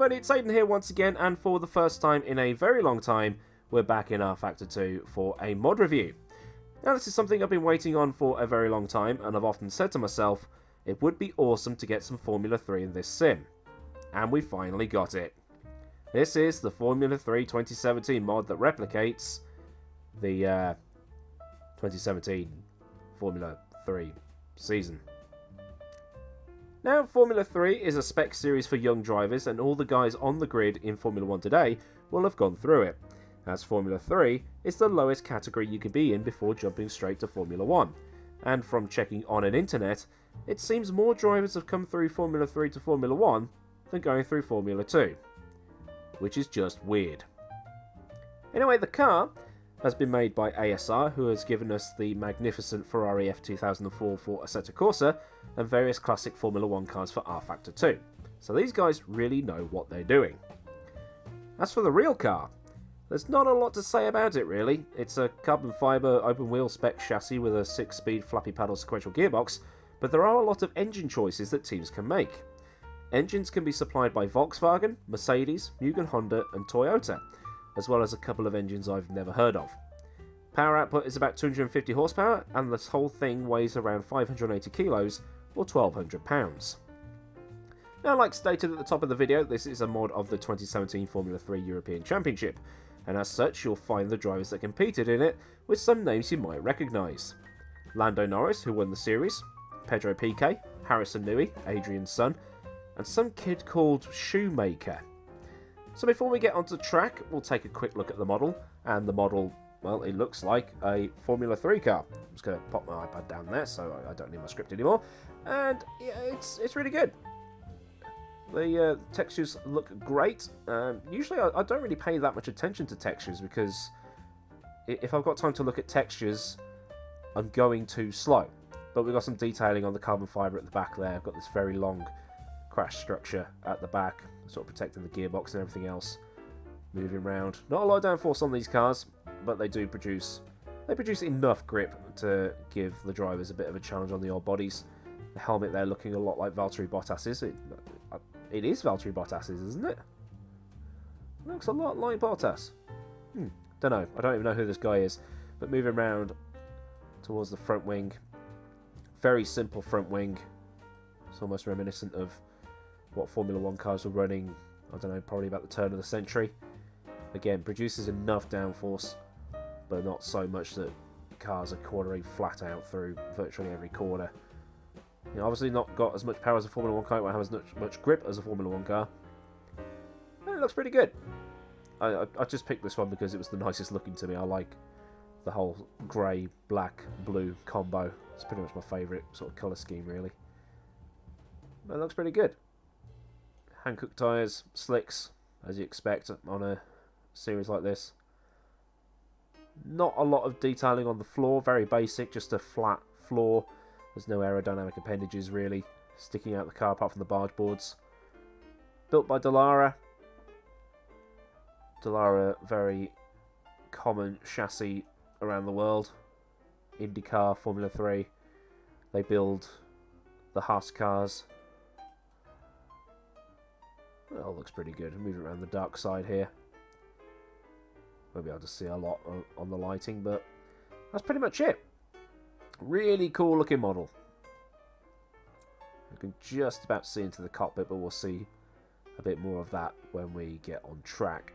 everybody, it's Aiden here once again, and for the first time in a very long time, we're back in rFactor 2 for a mod review. Now this is something I've been waiting on for a very long time, and I've often said to myself, it would be awesome to get some Formula 3 in this sim. And we finally got it. This is the Formula 3 2017 mod that replicates the 2017 Formula 3 season. Now, Formula 3 is a spec series for young drivers, and all the guys on the grid in Formula 1 today will have gone through it, as Formula 3 is the lowest category you can be in before jumping straight to Formula 1. And from checking on an internet, it seems more drivers have come through Formula 3 to Formula 1 than going through Formula 2, which is just weird. Anyway, the car has been made by ASR, who has given us the magnificent Ferrari F2004 for Assetto Corsa and various classic Formula 1 cars for rFactor 2. So these guys really know what they're doing. As for the real car, there's not a lot to say about it really. It's a carbon fibre open wheel spec chassis with a 6-speed flappy paddle sequential gearbox, but there are a lot of engine choices that teams can make. Engines can be supplied by Volkswagen, Mercedes, Mugen Honda and Toyota, as well as a couple of engines I've never heard of. Power output is about 250 horsepower, and this whole thing weighs around 580 kilos or 1200 pounds. Now, like stated at the top of the video, this is a mod of the 2017 Formula 3 European Championship, and as such you'll find the drivers that competed in it with some names you might recognise. Lando Norris, who won the series, Pedro Piquet, Harrison Newey, Adrian's son, and some kid called Shoemaker. So before we get onto the track, we'll take a quick look at the model, and the model, well, it looks like a Formula 3 car. I'm just going to pop my iPad down there so I don't need my script anymore, and yeah, it's really good. The textures look great. Usually I don't really pay that much attention to textures because if I've got time to look at textures, I'm going too slow. But we've got some detailing on the carbon fibre at the back there. I've got this very long crash structure at the back, sort of protecting the gearbox and everything else moving around. Not a lot of downforce on these cars, but they produce enough grip to give the drivers a bit of a challenge on the old bodies. The helmet there looking a lot like Valtteri Bottas's. It is Valtteri Bottas's, isn't it? It looks a lot like Bottas. Don't know. I don't even know who this guy is. But moving around towards the front wing, very simple front wing. It's almost reminiscent of what Formula 1 cars were running, I don't know, probably about the turn of the century. Again, produces enough downforce, but not so much that cars are quartering flat out through virtually every corner. You know, obviously not got as much power as a Formula 1 car, it won't have as much grip as a Formula 1 car. And it looks pretty good. I just picked this one because it was the nicest looking to me. I like the whole grey, black, blue combo. It's pretty much my favourite sort of colour scheme, really. But it looks pretty good. Hankook tyres, slicks, as you expect on a series like this. Not a lot of detailing on the floor, very basic, just a flat floor. There's no aerodynamic appendages really sticking out the car apart from the barge boards. Built by Dallara. Dallara, very common chassis around the world. IndyCar, Formula 3. They build the Haas cars. Well, looks pretty good. Moving around the dark side here. Won't be able to see a lot on the lighting, but that's pretty much it. Really cool looking model. You can just about see into the cockpit, but we'll see a bit more of that when we get on track.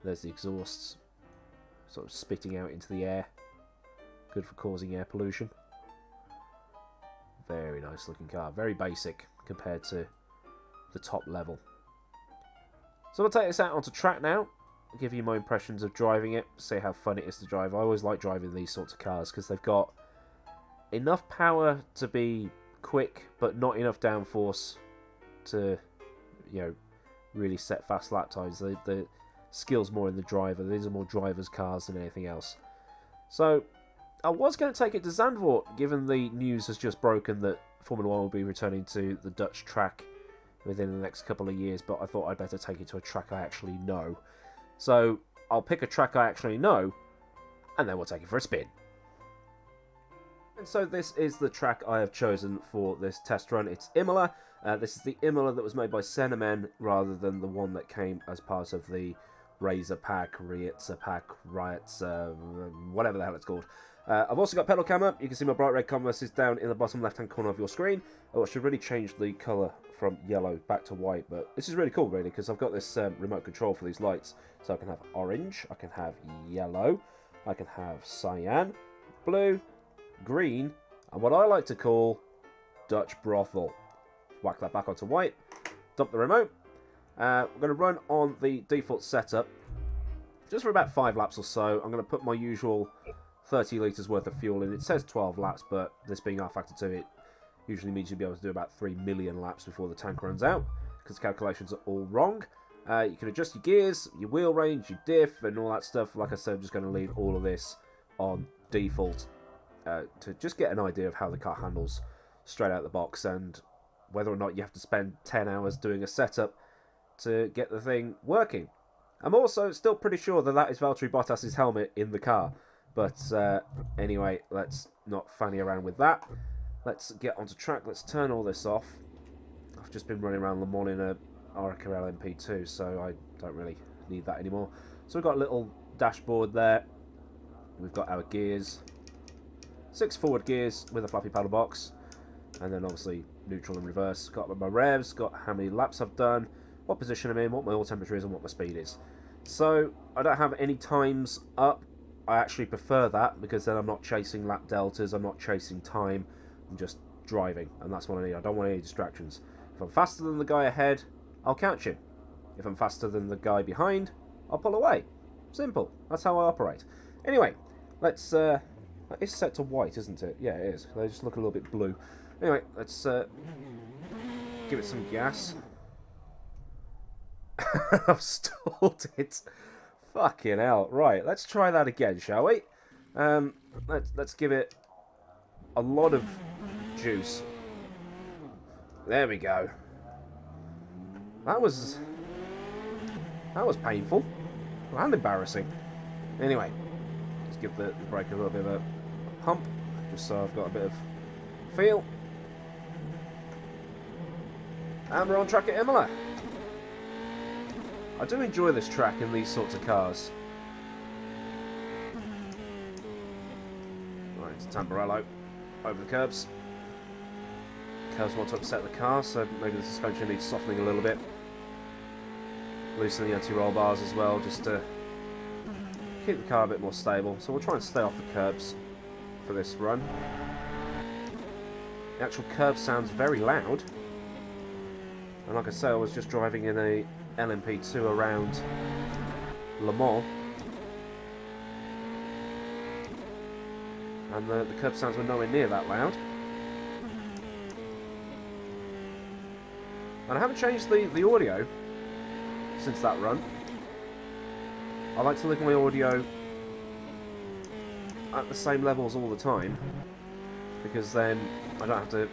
There's the exhausts sort of spitting out into the air. Good for causing air pollution. Very nice looking car. Very basic compared to the top level. So we'll take this out onto track now. I'll give you my impressions of driving it, see how fun it is to drive. I always like driving these sorts of cars because they've got enough power to be quick, but not enough downforce to, you know, really set fast lap times. The skill's more in the driver. These are more drivers' cars than anything else. So I was going to take it to Zandvoort, given the news has just broken that Formula 1 will be returning to the Dutch track within the next couple of years, but I thought I'd better take it to a track I actually know. So I'll pick a track I actually know, and then we'll take it for a spin. And so this is the track I have chosen for this test run. It's Imola, This is the Imola that was made by Cinnamon rather than the one that came as part of the Razor Pack, Rietza Pack, whatever the hell it's called. I've also got pedal cam up. You can see my bright red canvas is down in the bottom left hand corner of your screen. Oh, I should really change the colour from yellow back to white, but this is really cool really because I've got this remote control for these lights. So I can have orange, I can have yellow, I can have cyan, blue, green, and what I like to call Dutch brothel. Whack that back onto white, dump the remote. We're going to run on the default setup just for about 5 laps or so. I'm going to put my usual 30 litres worth of fuel in. It says 12 laps, but this being rFactor 2, it usually means you'll be able to do about 3 million laps before the tank runs out, because the calculations are all wrong. You can adjust your gears, your wheel range, your diff, and all that stuff. Like I said, I'm just going to leave all of this on default to just get an idea of how the car handles straight out the box, and whether or not you have to spend 10 hours doing a setup to get the thing working. I'm also still pretty sure that that is Valtteri Bottas's helmet in the car. But anyway, let's not fanny around with that. Let's get onto track. Let's turn all this off. I've just been running around Le Mans in a Orica LMP2, so I don't really need that anymore. So we've got a little dashboard there. We've got our gears. 6 forward gears with a flappy paddle box. And then obviously neutral and reverse. Got my revs, got how many laps I've done, what position I'm in, what my oil temperature is, and what my speed is. So I don't have any times up. I actually prefer that because then I'm not chasing lap deltas, I'm not chasing time, I'm just driving, and that's what I need. I don't want any distractions. If I'm faster than the guy ahead, I'll catch him. If I'm faster than the guy behind, I'll pull away. Simple. That's how I operate. Anyway, let's... it's set to white, isn't it? Yeah, it is. They just look a little bit blue. Anyway, let's give it some gas. I've stalled it. Fucking hell. Right, let's try that again, shall we? Let's give it a lot of juice. There we go. That was painful and embarrassing. Anyway, let's give the brake a little bit of a pump, just so I've got a bit of feel. And we're on track at Imola. I do enjoy this track in these sorts of cars. Right, it's Tamburello over the curbs. Curbs want to upset the car, so maybe the suspension needs softening a little bit. Loosen the anti-roll bars as well, just to keep the car a bit more stable. So we'll try and stay off the curbs for this run. The actual curb sounds very loud. And like I say, I was just driving in a LMP2 around Le Mans, and the curb sounds were nowhere near that loud. And I haven't changed the audio since that run. I like to leave my audio at the same levels all the time, because then I don't have to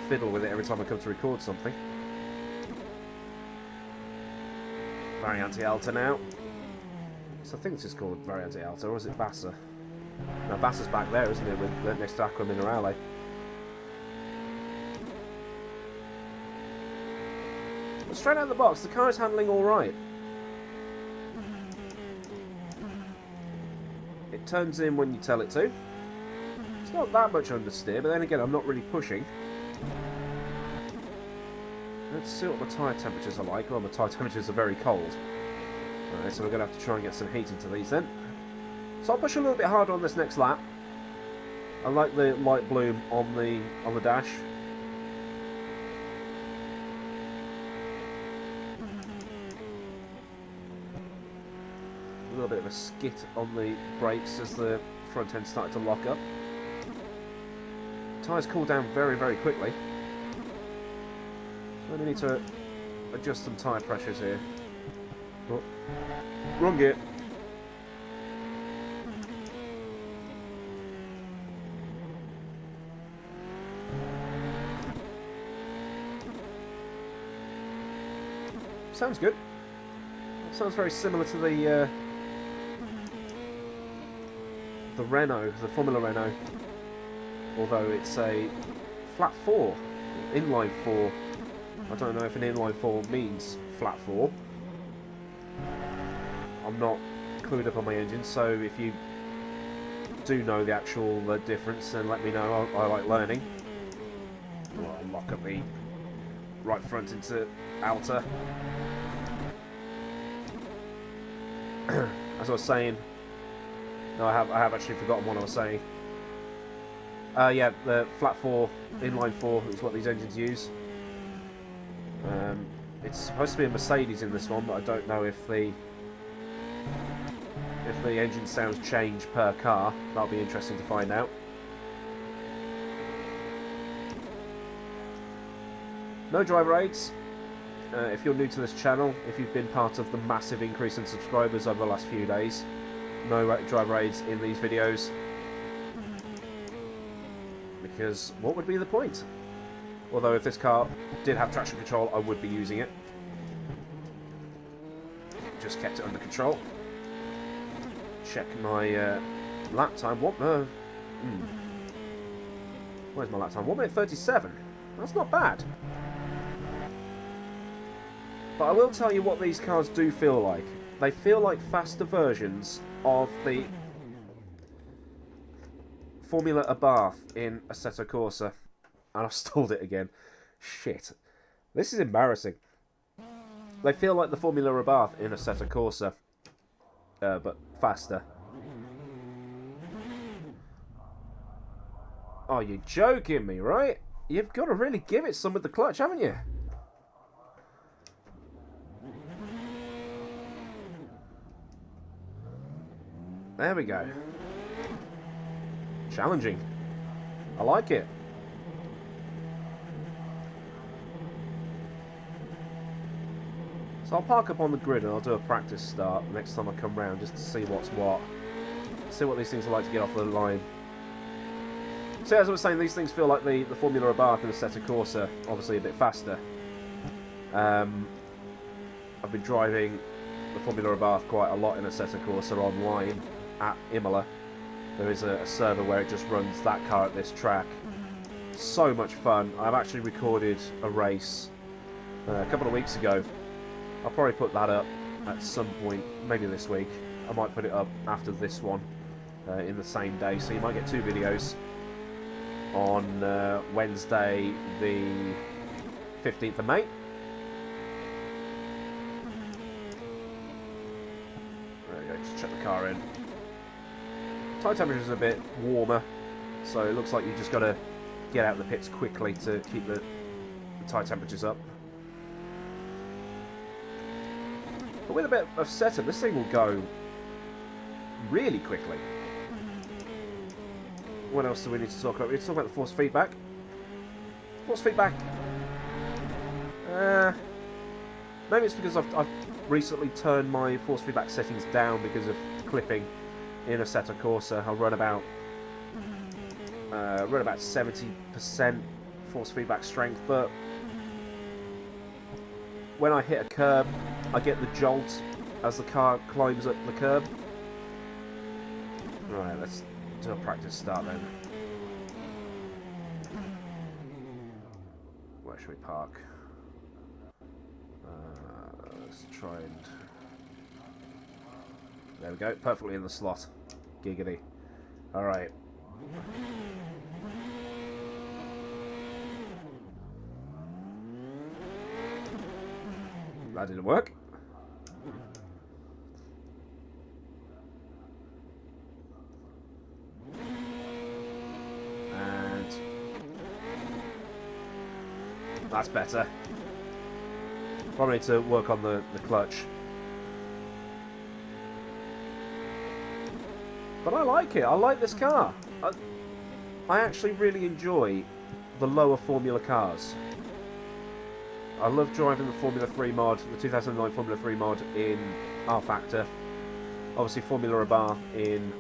fiddle with it every time I come to record something. Variante Alta now. So I think this is called Variante Alta, or is it Bassa? No, Bassa's back there, isn't it, with next to Acqua Minerale. But straight out of the box, the car is handling alright. It turns in when you tell it to. It's not that much understeer, but then again, I'm not really pushing. Let's see what my tyre temperatures are like. Well, my tyre temperatures are very cold. Alright, so we're going to have to try and get some heat into these then. So I'll push a little bit harder on this next lap. I like the light bloom on the dash. A little bit of a skit on the brakes as the front end started to lock up. Tyres cool down very, very quickly. So we need to adjust some tyre pressures here. Oh, wrong gear. Sounds good. Sounds very similar to the Renault, the Formula Renault, although it's a flat 4, inline 4 I don't know if an inline 4 means flat 4. I'm not clued up on my engine, so if you do know the actual difference, then let me know. I like learning. Well, I'll lock up the right front into outer. As I was saying, no, I have actually forgotten what I was saying. Yeah, the flat 4, inline 4 is what these engines use. It's supposed to be a Mercedes in this one, but I don't know if the engine sounds change per car. That'll be interesting to find out. No driver aids. If you're new to this channel, if you've been part of the massive increase in subscribers over the last few days, no driver aids in these videos. Because what would be the point? Although if this car did have traction control, I would be using it. Just kept it under control. Check my lap time. What? Where's my lap time? 1 minute 37. That's not bad. But I will tell you what these cars do feel like. They feel like faster versions of the Formula Abarth in Assetto Corsa. And I've stalled it again. Shit. This is embarrassing. They feel like the Formula Abarth in Assetto Corsa. But faster. Oh, you're joking me, right? You've got to really give it some with the clutch, haven't you? There we go. Challenging. I like it. So I'll park up on the grid and I'll do a practice start next time I come round just to see what's what. See what these things are like to get off the line. So as I was saying, these things feel like the Formula Abarth and the Assetto Corsa, obviously a bit faster. I've been driving the Formula Abarth quite a lot in Assetto Corsa online at Imola. There is a server where it just runs that car at this track. So much fun. I've actually recorded a race a couple of weeks ago. I'll probably put that up at some point, maybe this week. I might put it up after this one in the same day, so you might get 2 videos on Wednesday the 15th of May. There we go, just check the car in. Tyre temperature is a bit warmer, so it looks like you've just got to get out of the pits quickly to keep the tyre temperatures up. But with a bit of setup, this thing will go really quickly. What else do we need to talk about? We need to talk about the force feedback. Force feedback. Maybe it's because I've recently turned my force feedback settings down because of clipping in Assetto Corsa. I'll run about 70% force feedback strength, but when I hit a curb, I get the jolt as the car climbs up the curb. Right, let's do a practice start then. Where should we park? Let's try and... There we go, perfectly in the slot. Giggity. Alright. That didn't work. And that's better. Probably need to work on the clutch. But I like it. I like this car. I actually really enjoy the lower Formula cars. I love driving the Formula 3 mod, the 2009 Formula 3 mod in rFactor. Obviously Formula Abarth in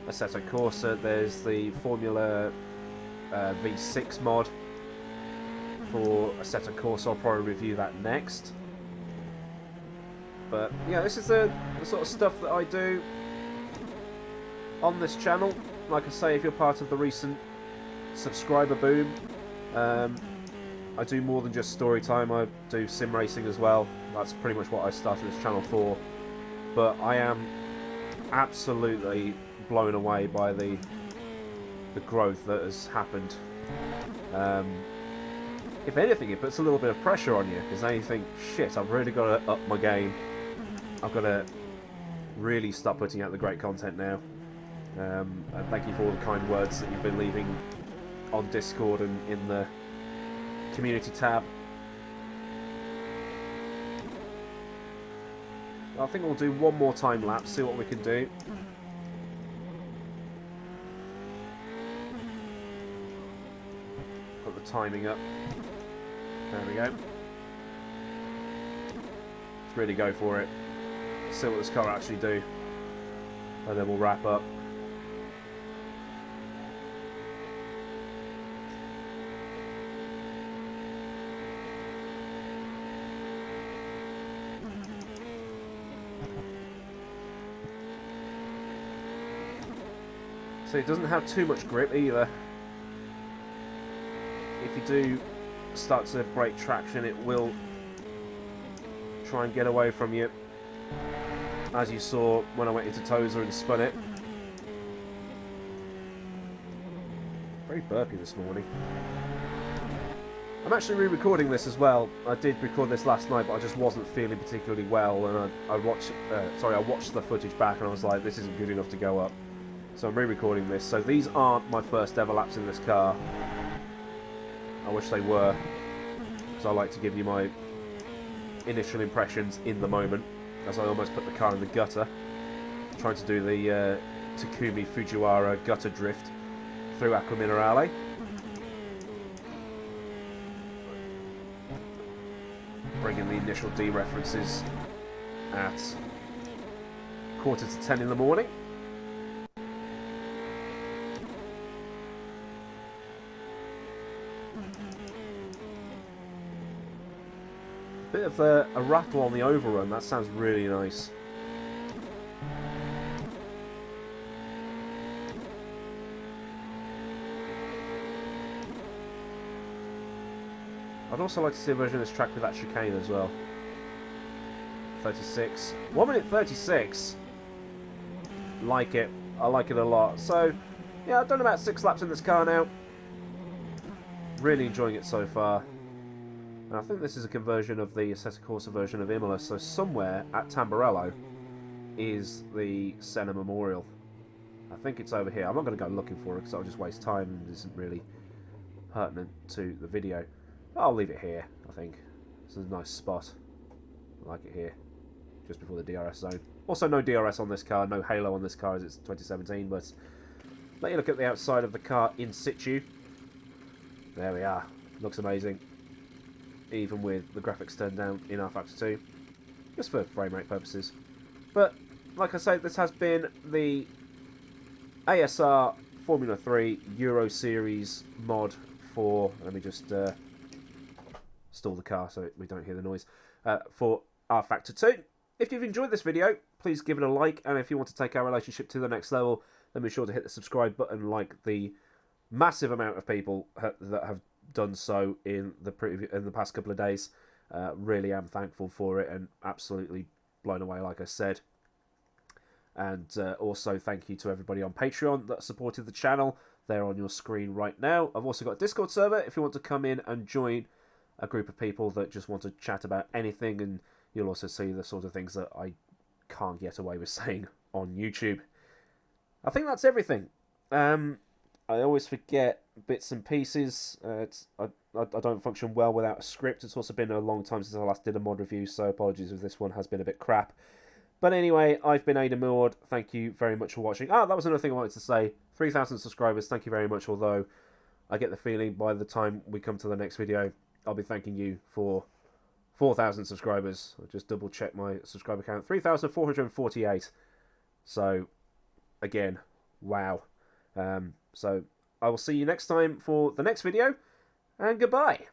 Assetto Corsa. There's the Formula V6 mod for Assetto Corsa. I'll probably review that next. But yeah, this is the sort of stuff that I do on this channel. Like I say, if you're part of the recent subscriber boom, I do more than just story time. I do sim racing as well. That's pretty much what I started this channel for. But I am absolutely blown away by the growth that has happened. If anything, it puts a little bit of pressure on you, because now you think, shit, I've really got to up my game. I've got to really start putting out the great content now. And thank you for all the kind words that you've been leaving on Discord and in the community tab. I think we'll do one more time lapse, see what we can do. Put the timing up. There we go. Let's really go for it. See what this car will actually do. And then we'll wrap up. So it doesn't have too much grip either. If you do start to break traction, it will try and get away from you, as you saw when I went into Tozer and spun it. Very burpy this morning. I'm actually re-recording this as well. I did record this last night, but I just wasn't feeling particularly well, and I watched the footage back, and I was like, this isn't good enough to go up. So I'm re-recording this. So these aren't my first ever laps in this car. I wish they were, because I like to give you my initial impressions in the moment, as I almost put the car in the gutter, trying to do the Takumi Fujiwara gutter drift through Acqua Minerale. Bringing the initial D references at 9:45 in the morning. Bit of a rattle on the overrun, that sounds really nice. I'd also like to see a version of this track with that chicane as well. 36. 1 minute 36. Like it. I like it a lot. So, yeah, I've done about 6 laps in this car now. Really enjoying it so far. And I think this is a conversion of the Assetto Corsa version of Imola, so somewhere at Tamburello is the Senna Memorial. I think it's over here. I'm not going to go looking for it because I'll just waste time and it isn't really pertinent to the video. I'll leave it here, I think. This is a nice spot. I like it here, just before the DRS zone. Also, no DRS on this car, no halo on this car as it's 2017, but let you look at the outside of the car in situ. There we are. Looks amazing. Even with the graphics turned down in rFactor 2, just for frame rate purposes. But, like I say, this has been the ASR Formula 3 Euro Series mod for, let me just stall the car so we don't hear the noise, for rFactor 2. If you've enjoyed this video, please give it a like, and if you want to take our relationship to the next level, then be sure to hit the subscribe button like the massive amount of people that have done so in the past couple of days. Really am thankful for it and absolutely blown away, like I said. And also thank you to everybody on Patreon that supported the channel. They're on your screen right now. I've also got a Discord server if you want to come in and join a group of people that just want to chat about anything, and you'll also see the sort of things that I can't get away with saying on YouTube. I think that's everything. I always forget bits and pieces. I don't function well without a script. It's also been a long time since I last did a mod review, so apologies if this one has been a bit crap. But anyway, I've been Ada Milward. Thank you very much for watching. Ah, that was another thing I wanted to say. 3,000 subscribers. Thank you very much, although I get the feeling by the time we come to the next video, I'll be thanking you for 4,000 subscribers. I'll just double check my subscriber count. 3,448. So, again, wow. So I will see you next time for the next video, and goodbye.